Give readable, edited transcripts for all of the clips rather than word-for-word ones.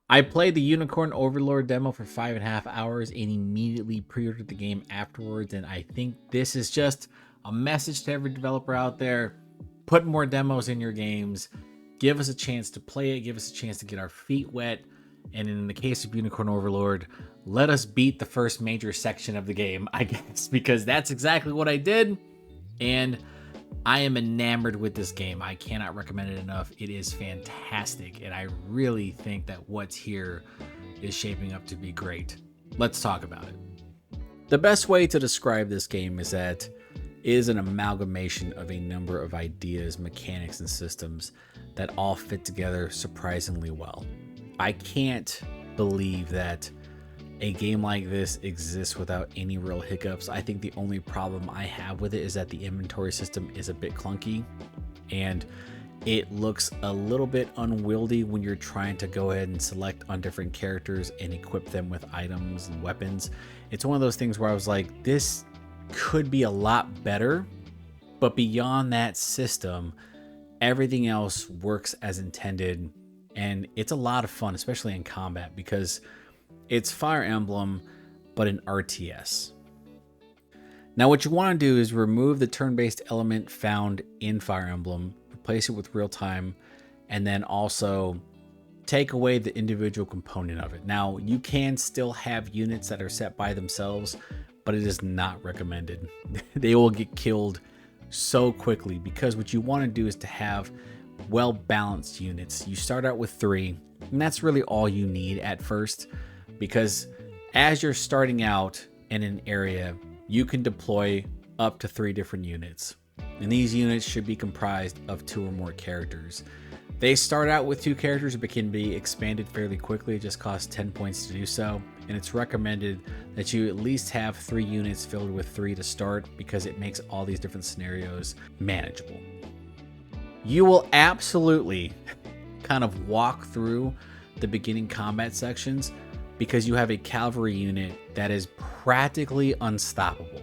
I played the Unicorn Overlord demo for 5.5 hours and immediately pre-ordered the game afterwards. And I think this is just a message to every developer out there. Put more demos in your games. Give us a chance to play it. Give us a chance to get our feet wet. And in the case of Unicorn Overlord, let us beat the first major section of the game, I guess, because that's exactly what I did. And I am enamored with this game. I cannot recommend it enough. It is fantastic, and I really think that what's here is shaping up to be great. Let's talk about it. The best way to describe this game is that it is an amalgamation of a number of ideas, mechanics, and systems that all fit together surprisingly well. I can't believe that a game like this exists without any real hiccups. I think the only problem I have with it is that the inventory system is a bit clunky and it looks a little bit unwieldy when you're trying to go ahead and select on different characters and equip them with items and weapons. It's one of those things where I was like, this could be a lot better, but beyond that system, everything else works as intended, and it's a lot of fun, especially in combat, because it's Fire Emblem, but an RTS. Now, what you want to do is remove the turn-based element found in Fire Emblem, replace it with real-time, and then also take away the individual component of it. Now, you can still have units that are set by themselves, but it is not recommended. They will get killed so quickly, because what you want to do is to have well-balanced units. You start out with 3, and that's really all you need at first, because as you're starting out in an area, you can deploy up to 3 different units. And these units should be comprised of 2 or more characters. They start out with 2 characters, but can be expanded fairly quickly. It just costs 10 points to do so. And it's recommended that you at least have 3 units filled with 3 to start, because it makes all these different scenarios manageable. You will absolutely kind of walk through the beginning combat sections because you have a cavalry unit that is practically unstoppable.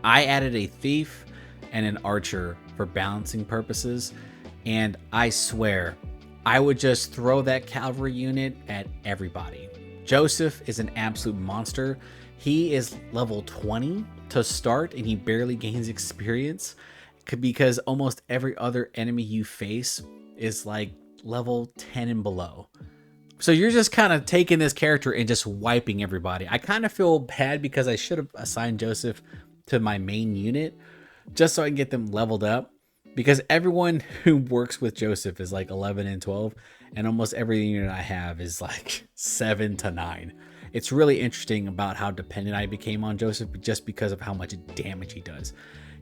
I added a thief and an archer for balancing purposes, and I swear, I would just throw that cavalry unit at everybody. Joseph is an absolute monster. He is level 20 to start, and he barely gains experience because almost every other enemy you face is like level 10 and below. So you're just kind of taking this character and just wiping everybody. I kind of feel bad because I should have assigned Joseph to my main unit just so I can get them leveled up, because everyone who works with Joseph is like 11 and 12, and almost every unit I have is like 7 to 9. It's really interesting about how dependent I became on Joseph just because of how much damage he does.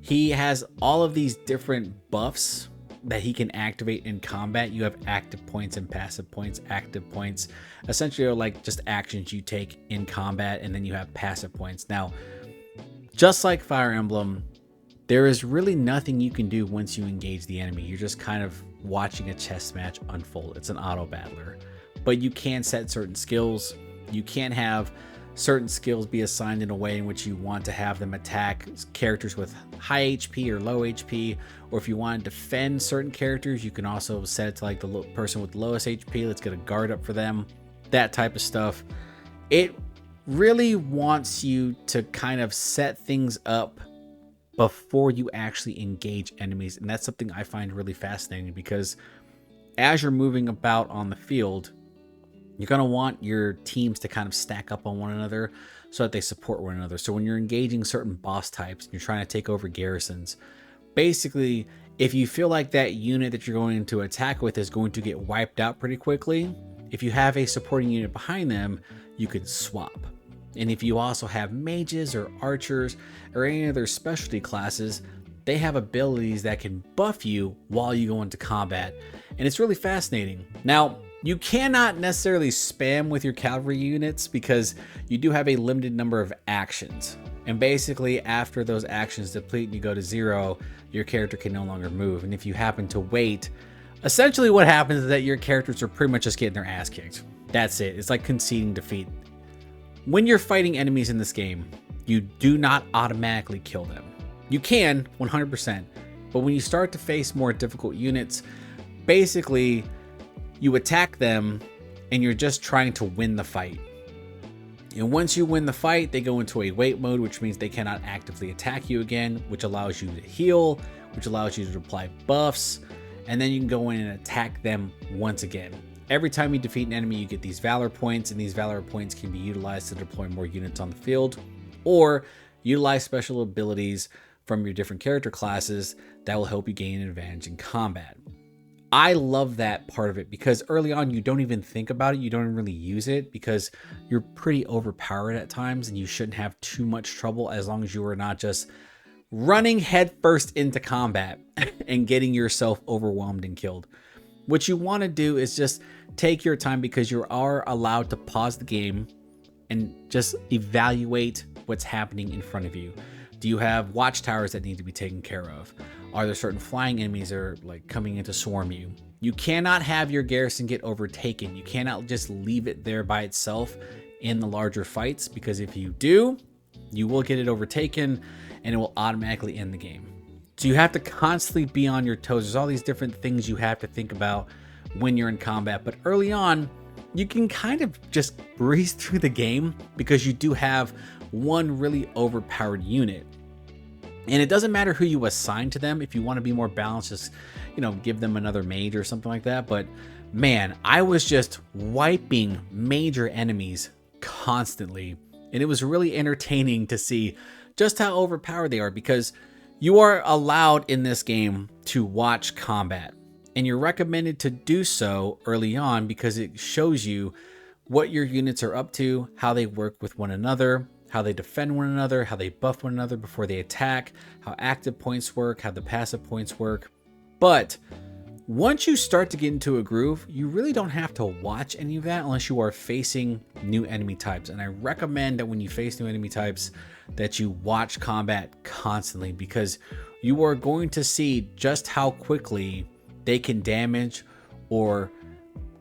He has all of these different buffs that he can activate in combat. You have active points and passive points. Active points essentially are like just actions you take in combat, and then you have passive points. Now, just like Fire Emblem, there is really nothing you can do once you engage the enemy. You're just kind of watching a chess match unfold. It's an auto battler, but you can set certain skills. You can have certain skills be assigned in a way in which you want to have them attack characters with high HP or low HP, or if you want to defend certain characters, you can also set it to like the person with the lowest HP. Let's get a guard up for them, that type of stuff. It really wants you to kind of set things up before you actually engage enemies, and that's something I find really fascinating, because as you're moving about on the field, you're going to want your teams to kind of stack up on one another so that they support one another. So when you're engaging certain boss types and you're trying to take over garrisons, basically, if you feel like that unit that you're going to attack with is going to get wiped out pretty quickly, if you have a supporting unit behind them, you could swap. And if you also have mages or archers or any other specialty classes, they have abilities that can buff you while you go into combat. And it's really fascinating. Now, you cannot necessarily spam with your cavalry units because you do have a limited number of actions. And basically, after those actions deplete and you go to 0, your character can no longer move. And if you happen to wait, essentially what happens is that your characters are pretty much just getting their ass kicked. That's it. It's like conceding defeat. When you're fighting enemies in this game, you do not automatically kill them. You can, 100%, but when you start to face more difficult units, basically you attack them and you're just trying to win the fight. And once you win the fight, they go into a wait mode, which means they cannot actively attack you again, which allows you to heal, which allows you to apply buffs, and then you can go in and attack them once again. Every time you defeat an enemy, you get these Valor points, and these Valor points can be utilized to deploy more units on the field, or utilize special abilities from your different character classes that will help you gain an advantage in combat. I love that part of it because early on you don't even think about it, you don't really use it because you're pretty overpowered at times and you shouldn't have too much trouble as long as you are not just running headfirst into combat and getting yourself overwhelmed and killed. What you want to do is just take your time because you are allowed to pause the game and just evaluate what's happening in front of you. Do you have watchtowers that need to be taken care of? Are there certain flying enemies that are like coming in to swarm you? You cannot have your garrison get overtaken. You cannot just leave it there by itself in the larger fights, because if you do, you will get it overtaken and it will automatically end the game. So you have to constantly be on your toes. There's all these different things you have to think about when you're in combat, but early on, you can kind of just breeze through the game because you do have one really overpowered unit. And it doesn't matter who you assign to them. If you want to be more balanced, just, give them another mage or something like that. But man, I was just wiping major enemies constantly. And it was really entertaining to see just how overpowered they are, because you are allowed in this game to watch combat. And you're recommended to do so early on because it shows you what your units are up to, how they work with one another, how they defend one another, how they buff one another before they attack, how active points work, how the passive points work. But once you start to get into a groove, you really don't have to watch any of that unless you are facing new enemy types. And I recommend that when you face new enemy types, that you watch combat constantly, because you are going to see just how quickly they can damage or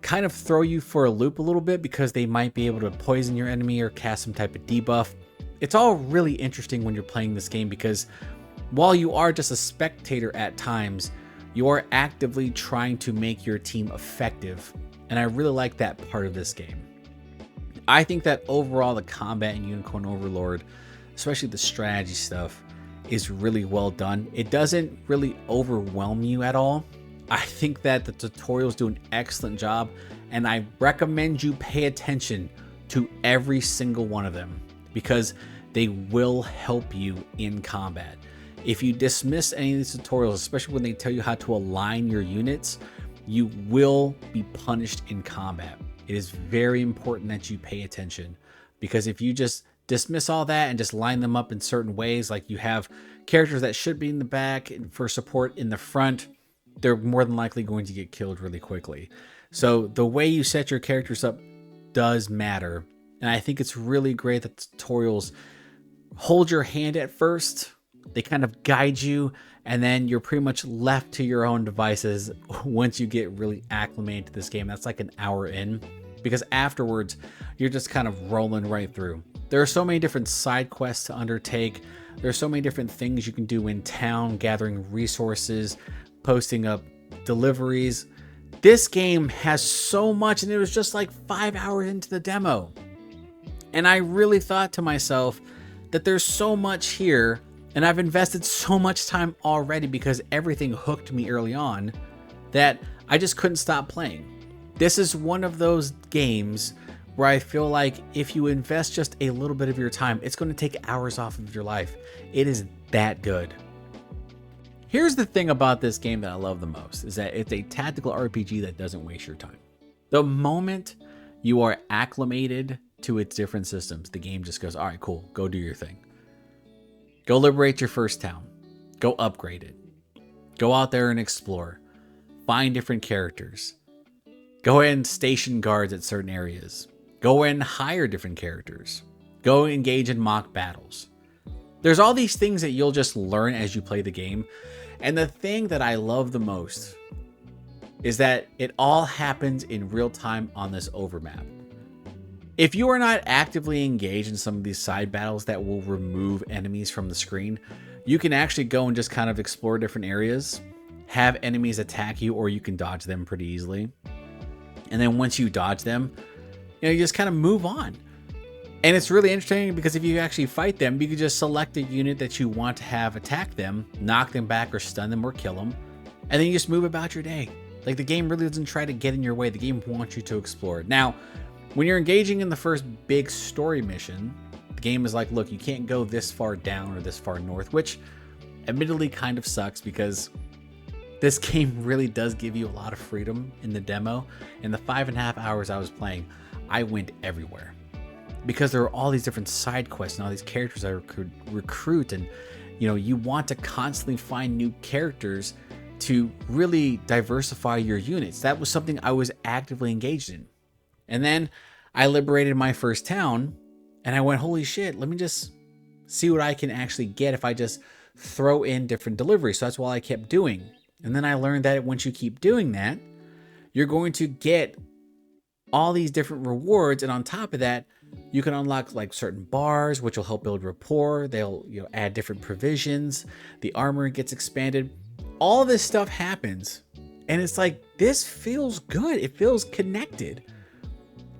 kind of throw you for a loop a little bit, because they might be able to poison your enemy or cast some type of debuff. It's all really interesting when you're playing this game, because while you are just a spectator at times, you are actively trying to make your team effective. And I really like that part of this game. I think that overall the combat in Unicorn Overlord, especially the strategy stuff, is really well done. It doesn't really overwhelm you at all. I think that the tutorials do an excellent job, and I recommend you pay attention to every single one of them because they will help you in combat. If you dismiss any of these tutorials, especially when they tell you how to align your units, you will be punished in combat. It is very important that you pay attention, because if you just dismiss all that and just line them up in certain ways, like you have characters that should be in the back for support in the front, they're more than likely going to get killed really quickly. So the way you set your characters up does matter. And I think it's really great that tutorials hold your hand at first. They kind of guide you, and then you're pretty much left to your own devices once you get really acclimated to this game. That's like an hour in, because afterwards you're just kind of rolling right through. There are so many different side quests to undertake. There's so many different things you can do in town, gathering resources, posting up deliveries. This game has so much, and it was just like 5 hours into the demo. And I really thought to myself that there's so much here, and I've invested so much time already because everything hooked me early on that I just couldn't stop playing. This is one of those games where I feel like if you invest just a little bit of your time, it's going to take hours off of your life. It is that good. Here's the thing about this game that I love the most, is that it's a tactical RPG that doesn't waste your time. The moment you are acclimated to its different systems, the game just goes, all right, cool, go do your thing. Go liberate your first town. Go upgrade it. Go out there and explore. Find different characters. Go ahead and station guards at certain areas. Go and hire different characters. Go engage in mock battles. There's all these things that you'll just learn as you play the game. And the thing that I love the most is that it all happens in real time on this overmap. If you are not actively engaged in some of these side battles that will remove enemies from the screen, you can actually go and just kind of explore different areas, have enemies attack you, or you can dodge them pretty easily. And then once you dodge them, you just kind of move on. And it's really interesting because if you actually fight them, you can just select a unit that you want to have attack them, knock them back or stun them or kill them, and then you just move about your day. Like, the game really doesn't try to get in your way. The game wants you to explore it. Now, when you're engaging in the first big story mission, the game is like, look, you can't go this far down or this far north, which admittedly kind of sucks because this game really does give you a lot of freedom in the demo. In the 5.5 hours I was playing, I went everywhere because there are all these different side quests and all these characters I recruit, and you want to constantly find new characters to really diversify your units. That was something I was actively engaged in. And then I liberated my first town and I went, holy shit, let me just see what I can actually get if I just throw in different deliveries. So that's what I kept doing. And then I learned that once you keep doing that, you're going to get all these different rewards. And on top of that, you can unlock like certain bars, which will help build rapport. They'll add different provisions. The armor gets expanded. All this stuff happens. And it's like, this feels good. It feels connected.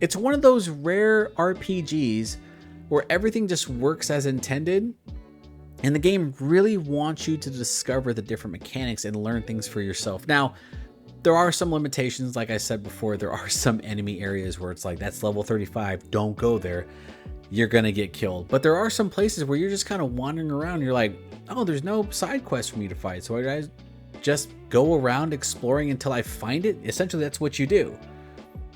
It's one of those rare RPGs where everything just works as intended. And the game really wants you to discover the different mechanics and learn things for yourself. Now, there are some limitations. Like I said before, there are some enemy areas where it's like, that's level 35. Don't go there. You're going to get killed. But there are some places where you're just kind of wandering around. And you're like, oh, there's no side quest for me to fight. So I just go around exploring until I find it. Essentially, that's what you do.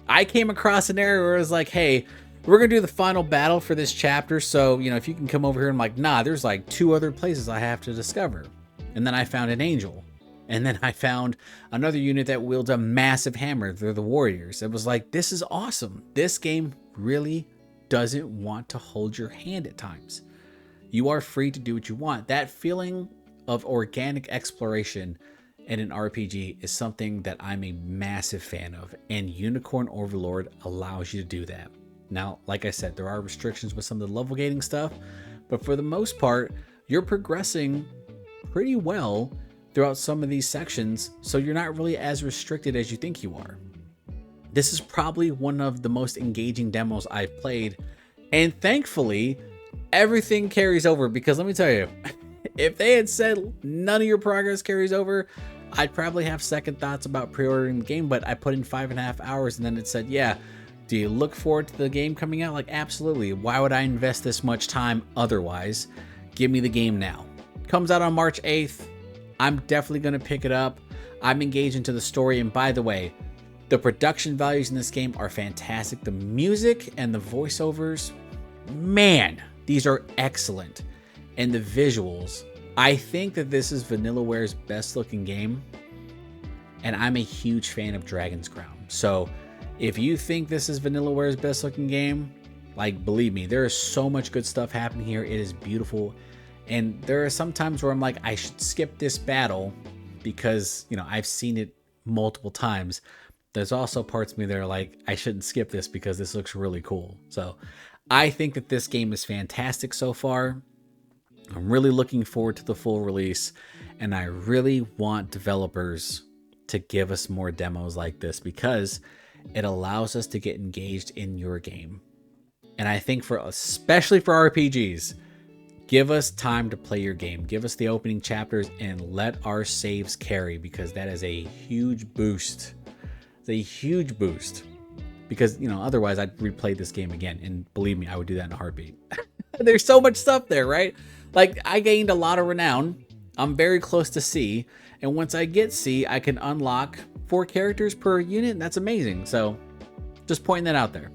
I came across an area where it was like, hey, we're going to do the final battle for this chapter. So, if you can come over here. I'm like, nah, there's like 2 other places I have to discover. And then I found an angel. And then I found another unit that wields a massive hammer. They're the warriors. It was like, this is awesome. This game really doesn't want to hold your hand at times. You are free to do what you want. That feeling of organic exploration in an RPG is something that I'm a massive fan of. And Unicorn Overlord allows you to do that. Now, like I said, there are restrictions with some of the level gating stuff, but for the most part, you're progressing pretty well throughout some of these sections, so you're not really as restricted as you think you are. This is probably one of the most engaging demos I've played, and thankfully, everything carries over, because let me tell you, if they had said none of your progress carries over, I'd probably have second thoughts about pre-ordering the game, but I put in 5.5 hours and then it said, yeah, do you look forward to the game coming out? Like, absolutely. Why would I invest this much time otherwise? Give me the game now. Comes out on March 8th. I'm definitely going to pick it up. I'm engaged into the story. And by the way, the production values in this game are fantastic. The music and the voiceovers, man, these are excellent. And the visuals, I think that this is Vanillaware's best looking game. And I'm a huge fan of Dragon's Crown. So if you think this is Vanillaware's best looking game, like, believe me, there is so much good stuff happening here. It is beautiful. And there are some times where I'm like, I should skip this battle because, I've seen it multiple times. There's also parts of me that are like, I shouldn't skip this because this looks really cool. So I think that this game is fantastic so far. I'm really looking forward to the full release. And I really want developers to give us more demos like this because it allows us to get engaged in your game. And I think especially for RPGs, give us time to play your game. Give us the opening chapters and let our saves carry, because that is a huge boost. It's a huge boost. Because, otherwise I'd replay this game again. And believe me, I would do that in a heartbeat. There's so much stuff there, right? Like, I gained a lot of renown. I'm very close to C. And once I get C, I can unlock 4 characters per unit, and that's amazing. So, just pointing that out there.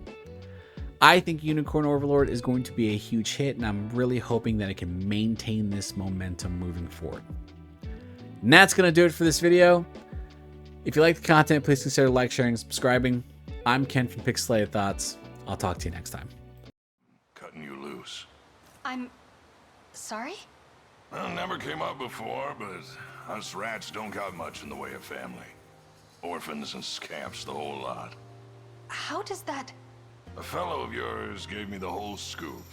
I think Unicorn Overlord is going to be a huge hit, and I'm really hoping that it can maintain this momentum moving forward. And that's going to do it for this video. If you like the content, please consider like, sharing, and subscribing. I'm Ken from Pixelated Thoughts. I'll talk to you next time. Cutting you loose. I'm sorry? Well, never came up before, but us rats don't got much in the way of family. Orphans and scamps, the whole lot. How does that... A fellow of yours gave me the whole scoop.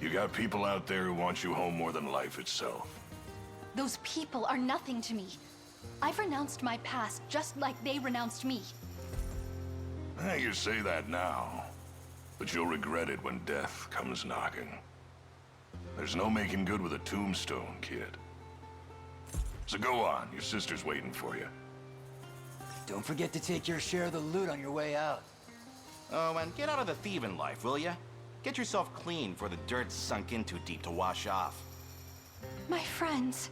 You got people out there who want you home more than life itself. Those people are nothing to me. I've renounced my past just like they renounced me. You say that now. But you'll regret it when death comes knocking. There's no making good with a tombstone, kid. So go on, your sister's waiting for you. Don't forget to take your share of the loot on your way out. Oh, and get out of the thieving life, will ya? Get yourself clean for the dirt's sunk in too deep to wash off. My friends.